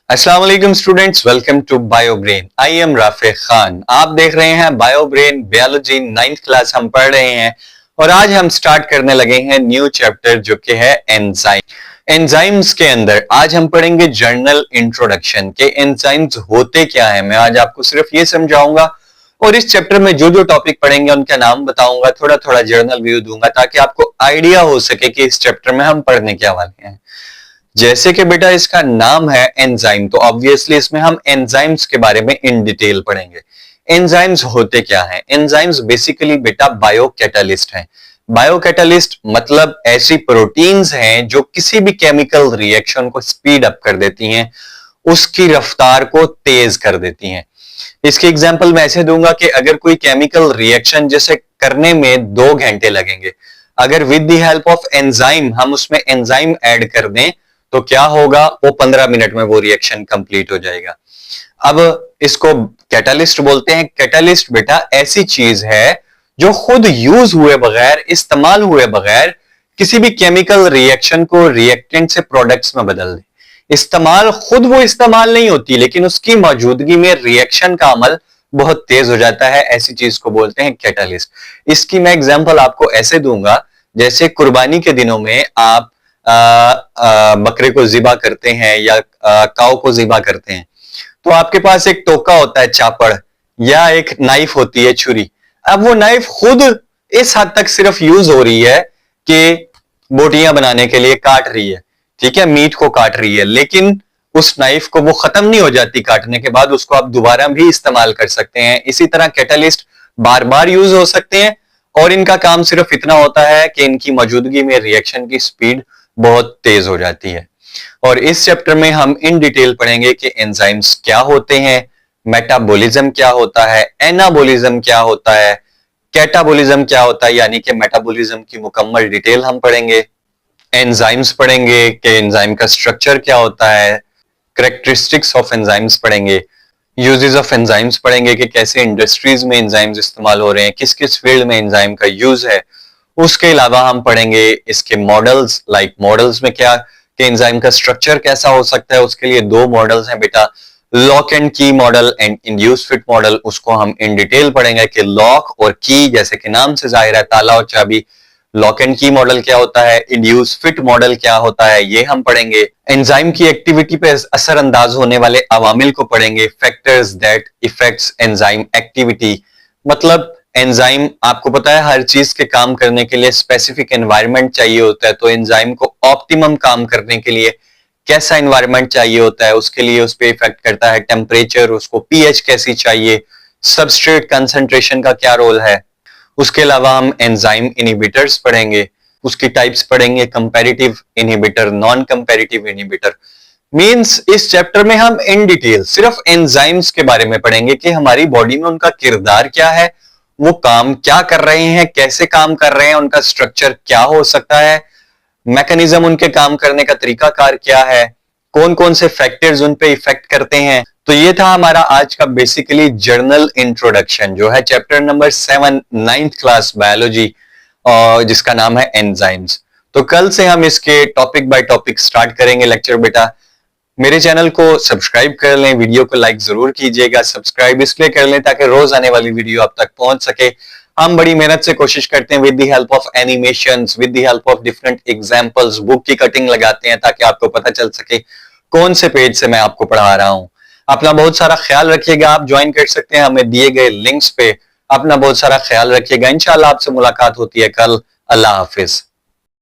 अस्सलाम वालेकुम students, welcome to Bio Brain. I am Rafe Khan. आप देख रहे हैं bio brain biology 9th class हम पढ़ रहे हैं और आज हम स्टार्ट करने लगे हैं न्यू चैप्टर जो कि है एंजाइम। एंजाइम्स के अंदर आज हम पढ़ेंगे जर्नल इंट्रोडक्शन के एंजाइम्स होते क्या है। मैं आज आपको सिर्फ ये समझाऊंगा और इस चैप्टर में जो जो टॉपिक पढ़ेंगे उनका नाम बताऊंगा, थोड़ा थोड़ा जर्नल व्यू दूंगा ताकि आपको आइडिया हो सके कि इस चैप्टर में हम पढ़ने क्या वाले हैं। जैसे कि बेटा इसका नाम है एंजाइम, तो ऑब्वियसली इसमें हम एंजाइम्स के बारे में इन डिटेल पढ़ेंगे। एंजाइम्स होते क्या हैं? एंजाइम्स बेसिकली बेटा बायोकैटालिस्ट हैं। बायोकैटालिस्ट मतलब ऐसी प्रोटीन्स हैं जो किसी भी केमिकल रिएक्शन को स्पीड अप कर देती हैं, उसकी रफ्तार को तेज कर देती हैं। इसकी एग्जांपल मैं ऐसे दूंगा कि अगर कोई केमिकल रिएक्शन जैसे करने में 2 घंटे लगेंगे, अगर with the help of enzyme हम उसमें एंजाइम ऐड कर दें तो क्या होगा, वो 15 मिनट में वो रिएक्शन कंप्लीट हो जाएगा। अब इसको कैटालिस्ट बोलते हैं। कैटालिस्ट बेटा ऐसी चीज है जो खुद यूज हुए बगैर, इस्तेमाल हुए बगैर किसी भी केमिकल रिएक्शन को रिएक्टेंट से प्रोडक्ट्स में बदल दे। इस्तेमाल खुद वो इस्तेमाल नहीं होती, लेकिन उसकी मौजूदगी में रिएक्शन का अमल बहुत तेज हो जाता है। ऐसी चीज को बोलते हैं कैटालिस्ट। इसकी मैं एग्जांपल आपको ऐसे दूंगा, जैसे कुर्बानी के दिनों में आप बकरे को ज़िबा करते हैं या काऊ को ज़िबा करते हैं, तो आपके पास एक टोका होता है चापड़, या एक नाइफ होती है छुरी। अब वो नाइफ खुद इस हद तक सिर्फ यूज हो रही है कि बोटियां बनाने के लिए काट रही है, ठीक है, मीट को काट रही है, लेकिन उस नाइफ को वो खत्म नहीं हो जाती काटने के बाद, उसको आप दोबारा भी इस्तेमाल कर सकते हैं। इसी तरह कैटालिस्ट बार बार यूज हो सकते हैं और इनका काम सिर्फ इतना होता है कि इनकी मौजूदगी में रिएक्शन की स्पीड बहुत तेज हो जाती है। और इस चैप्टर में हम इन डिटेल पढ़ेंगे कि एंजाइम्स क्या होते हैं, मेटाबॉलिज्म क्या होता है, एनाबॉलिज्म क्या होता है, कैटाबॉलिज्म क्या होता है, यानी कि मेटाबॉलिज्म की मुकम्मल डिटेल हम पढ़ेंगे। एंजाइम्स पढ़ेंगे कि एंजाइम का स्ट्रक्चर क्या होता है, कैरेक्टरिस्टिक्स ऑफ एंजाइम्स पढ़ेंगे, यूजेस ऑफ एंजाइम्स पढ़ेंगे कि कैसे इंडस्ट्रीज में एंजाइम्स इस्तेमाल हो रहे हैं, किस किस फील्ड में एंजाइम का यूज है। उसके अलावा हम पढ़ेंगे इसके मॉडल्स, लाइक मॉडल्स में क्या कि एंजाइम का स्ट्रक्चर कैसा हो सकता है। उसके लिए 2 मॉडल्स हैं बेटा, लॉक एंड की model and induce fit model. उसको हम इन डिटेल पढ़ेंगे कि लॉक और की, जैसे कि नाम से जाहिर है ताला और चाबी, लॉक एंड की मॉडल क्या होता है, इंड्यूस फिट मॉडल क्या होता है, ये हम पढ़ेंगे। एंजाइम की एक्टिविटी पे असरअंदाज होने वाले अवामिल को पढ़ेंगे, factors that effects enzyme activity. मतलब एंजाइम, आपको पता है हर चीज के काम करने के लिए स्पेसिफिक एनवायरनमेंट चाहिए होता है, तो एंजाइम को ऑप्टिमम काम करने के लिए कैसा एनवायरनमेंट चाहिए होता है, उसके लिए उस पर इफेक्ट करता है टेम्परेचर, उसको पीएच कैसी चाहिए, सबस्ट्रेट कंसंट्रेशन का क्या रोल है। उसके अलावा हम एंजाइम इनहिबिटर्स पढ़ेंगे, उसकी टाइप्स पढ़ेंगे, comparative inhibitor, non comparative inhibitor. Means इस चैप्टर में हम इन डिटेल सिर्फ एंजाइम्स के बारे में पढ़ेंगे कि हमारी बॉडी में उनका किरदार क्या है, वो काम क्या कर रहे हैं, कैसे काम कर रहे हैं, उनका स्ट्रक्चर क्या हो सकता है, मैकेनिज्म उनके काम करने का तरीकाकार क्या है, कौन कौन से फैक्टर्स उन पे इफेक्ट करते हैं। तो ये था हमारा आज का बेसिकली जर्नल इंट्रोडक्शन, जो है chapter number 7 9th class biology, और जिसका नाम है एंजाइम्स। तो कल से हम इसके टॉपिक बाय टॉपिक स्टार्ट करेंगे लेक्चर बेटा। मेरे चैनल को सब्सक्राइब कर लें, वीडियो को लाइक जरूर कीजिएगा। सब्सक्राइब इसलिए कर लें ताकि रोज आने वाली वीडियो आप तक पहुंच सके। हम बड़ी मेहनत से कोशिश करते हैं, with the help of animations, with the help of different examples, book की कटिंग लगाते हैं ताकि आपको पता चल सके कौन से पेज से मैं आपको पढ़ा रहा हूं। अपना बहुत सारा ख्याल रखिएगा। आप ज्वाइन कर सकते हैं हमें दिए गए लिंक्स पे। अपना बहुत सारा ख्याल रखिएगा। इंशाल्लाह आपसे मुलाकात होती है कल। अल्लाह हाफिज।